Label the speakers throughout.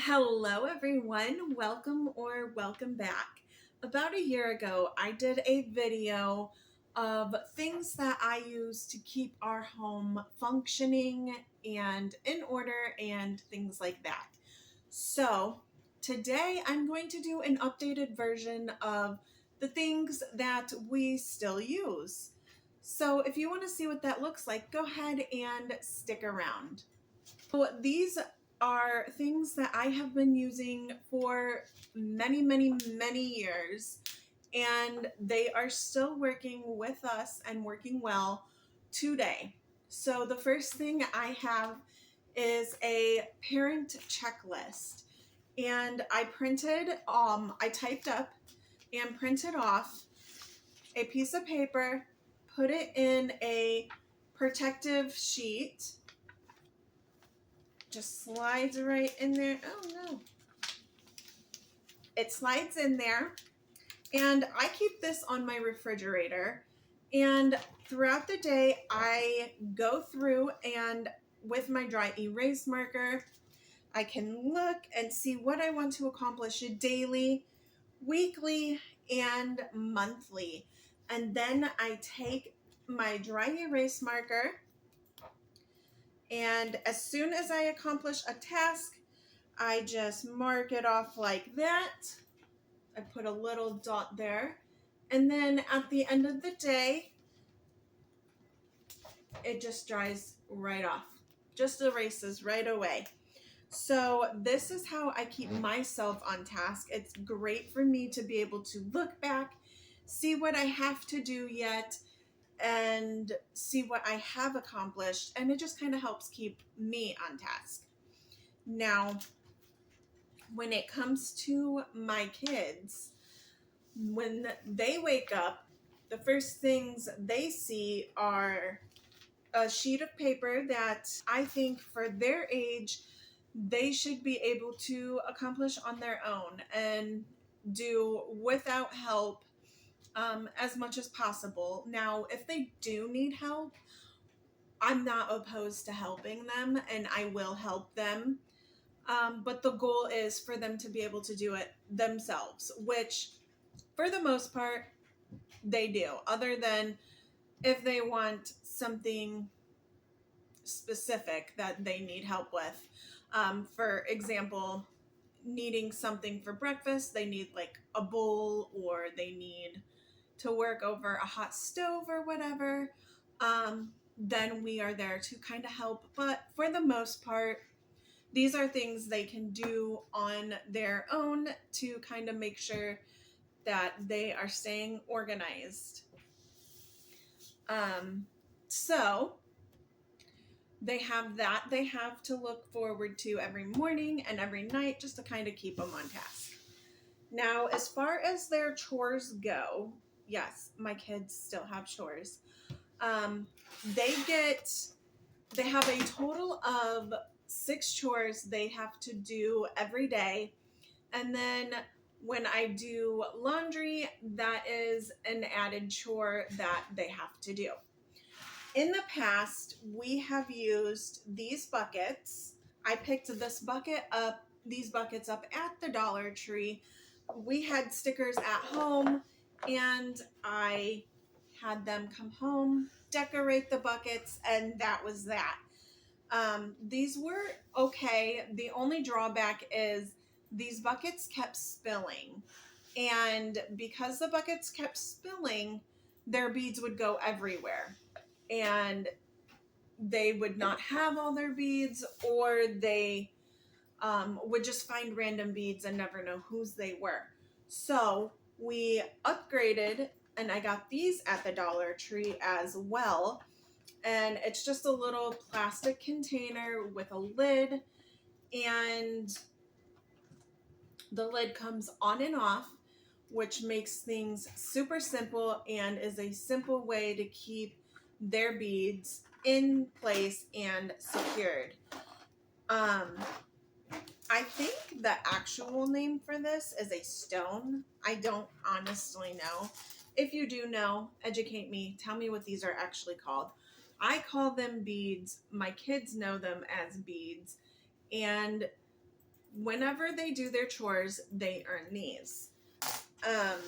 Speaker 1: Hello, everyone. Welcome or welcome back. About a year ago, I did a video of things that I use to keep our home functioning and in order and things like that. So, today I'm going to do an updated version of the things that we still use. So, if you want to see what that looks like, go ahead and stick around. So these are things that I have been using for many years, and they are still working with us and working well today. So the first thing I have is a parent checklist, and I typed up and printed off a piece of paper, put it in a protective sheet, just slides right in there. Oh no. It slides in there, and I keep this on my refrigerator, and throughout the day I go through, and with my dry erase marker I can look and see what I want to accomplish daily, weekly, and monthly. And then I take my dry erase marker, and as soon as I accomplish a task, I just mark it off like that. I put a little dot there. And then at the end of the day, it just dries right off. Just erases right away. So this is how I keep myself on task. It's great for me to be able to look back, see what I have to do yet, and see what I have accomplished. And it just kind of helps keep me on task. Now, when it comes to my kids, when they wake up, the first things they see are a sheet of paper that I think for their age, they should be able to accomplish on their own and do without help as much as possible. Now, if they do need help, I'm not opposed to helping them, and I will help them. But the goal is for them to be able to do it themselves, which for the most part, they do, other than if they want something specific that they need help with. For example, needing something for breakfast, they need like a bowl, or they need to work over a hot stove or whatever. Then we are there to kind of help. But for the most part, these are things they can do on their own to kind of make sure that they are staying organized. So they have that they have to look forward to every morning and every night, just to kind of keep them on task. Now, as far as their chores go, yes, my kids still have chores. Um, they have a total of 6 chores they have to do every day. And then when I do laundry, that is an added chore that they have to do. In the past, we have used these buckets. I picked these buckets up at the Dollar Tree. We had stickers at home, and I had them come home, decorate the buckets, and that was that. These were okay. The only drawback is these buckets kept spilling. And because the buckets kept spilling, their beads would go everywhere. And they would not have all their beads, or they would just find random beads and never know whose they were. So we upgraded, and I got these at the Dollar Tree as well. And it's just a little plastic container with a lid, and the lid comes on and off, which makes things super simple and is a simple way to keep their beads in place and secured. I think the actual name for this is a stone. I don't honestly know. If you do know, educate me. Tell me what these are actually called. I call them beads. My kids know them as beads. And whenever they do their chores, they earn these. Um,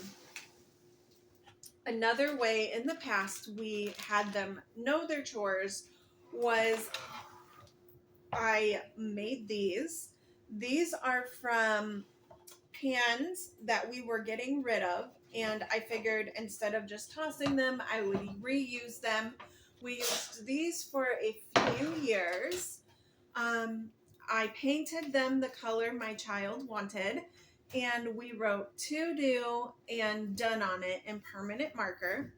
Speaker 1: Another way in the past we had them know their chores was I made these. These are from pans that we were getting rid of, and I figured instead of just tossing them, I would reuse them. We used these for a few years. Um, I painted them the color my child wanted, and we wrote to do and done on it in permanent marker.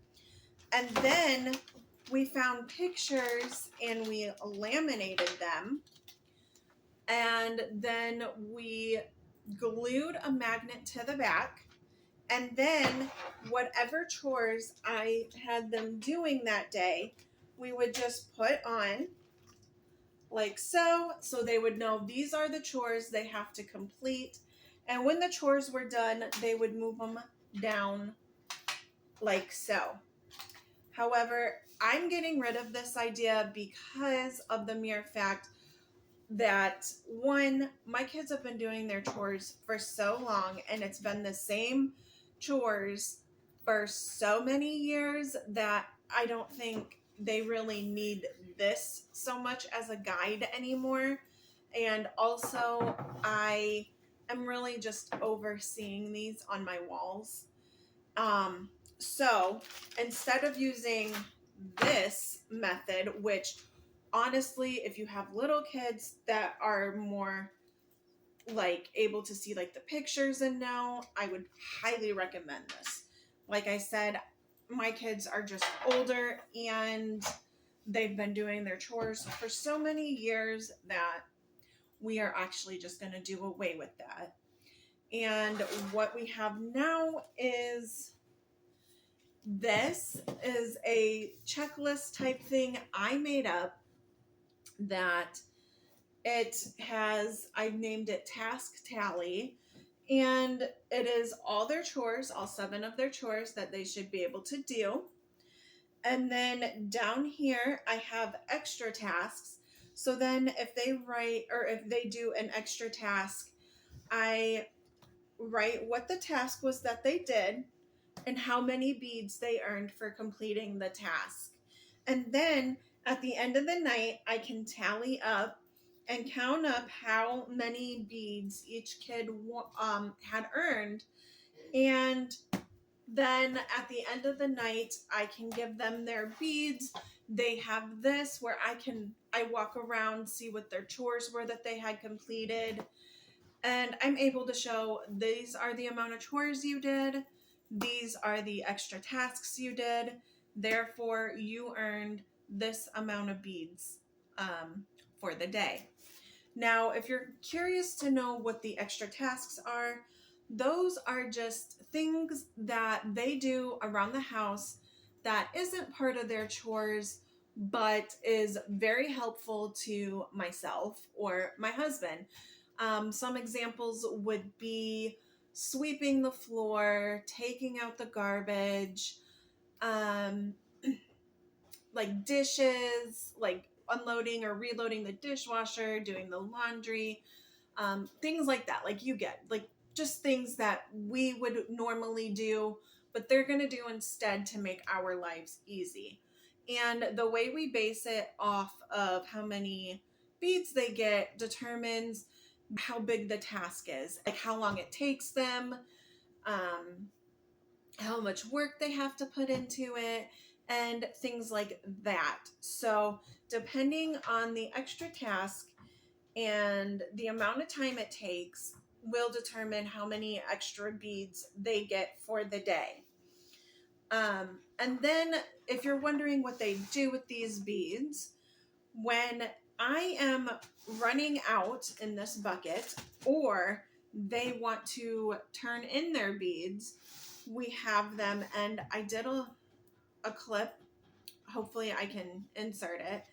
Speaker 1: And then we found pictures and we laminated them. And then we glued a magnet to the back. And then whatever chores I had them doing that day, we would just put on like so. So they would know these are the chores they have to complete. And when the chores were done, they would move them down like so. However, I'm getting rid of this idea because of the mere fact that one, my kids have been doing their chores for so long, and it's been the same chores for so many years that I don't think they really need this so much as a guide anymore. And also, I am really just overseeing these on my walls. Um, so instead of using this method, which honestly, if you have little kids that are more like able to see like the pictures and know, I would highly recommend this. Like I said, my kids are just older and they've been doing their chores for so many years that we are actually just going to do away with that. And what we have now is this is a checklist type thing I made up that it has, I've named it Task Tally, and it is all their chores, all 7 of their chores that they should be able to do. And then down here, I have extra tasks. So then if they write or if they do an extra task, I write what the task was that they did and how many beads they earned for completing the task. And then at the end of the night, I can tally up and count up how many beads each kid had earned. And then at the end of the night, I can give them their beads. They have this where I walk around, see what their chores were that they had completed. And I'm able to show these are the amount of chores you did. These are the extra tasks you did. Therefore, you earned this amount of beads for the day. Now, if you're curious to know what the extra tasks are, those are just things that they do around the house that isn't part of their chores, but is very helpful to myself or my husband. Some examples would be sweeping the floor, taking out the garbage, um, like dishes, like unloading or reloading the dishwasher, doing the laundry, things like that. Like you get, like just things that we would normally do, but they're going to do instead to make our lives easy. And the way we base it off of how many beads they get determines how big the task is, like how long it takes them, um, how much work they have to put into it, and things like that. So, depending on the extra task and the amount of time it takes, will determine how many extra beads they get for the day. And then, if you're wondering what they do with these beads, when I am running out in this bucket or they want to turn in their beads, we have them, and I did a clip. Hopefully I can insert it.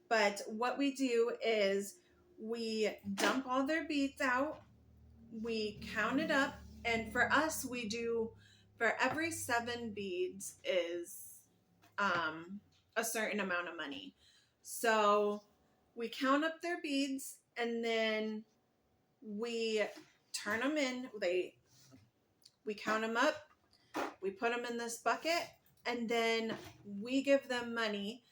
Speaker 1: But what we do is we dump all their beads out, we count it up, and for us, we do for every 7 beads is a certain amount of money. So we count up their beads, and then we turn them in, we count them up, we put them in this bucket, and then we give them money,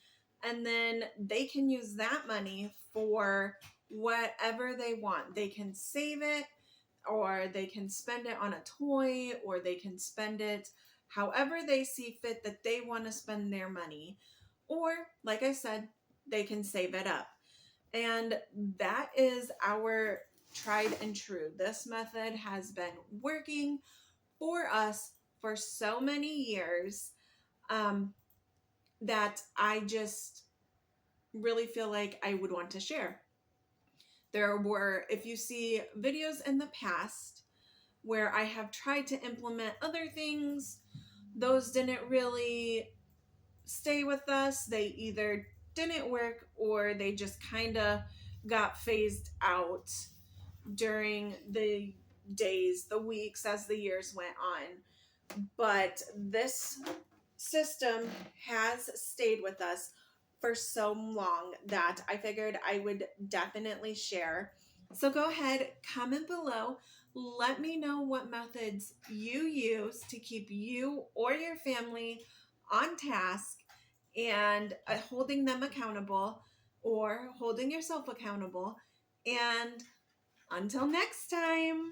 Speaker 1: and then they can use that money for whatever they want. They can save it, or they can spend it on a toy, or they can spend it however they see fit that they want to spend their money. Or, like I said, they can save it up. And that is our tried and true. This method has been working for us for so many years, that I just really feel like I would want to share. There were, if you see videos in the past where I have tried to implement other things, those didn't really stay with us. They either didn't work or they just kind of got phased out during the days, the weeks, as the years went on. But this system has stayed with us for so long that I figured I would definitely share. So go ahead, comment below. Let me know what methods you use to keep you or your family on task and holding them accountable, or holding yourself accountable. And until next time.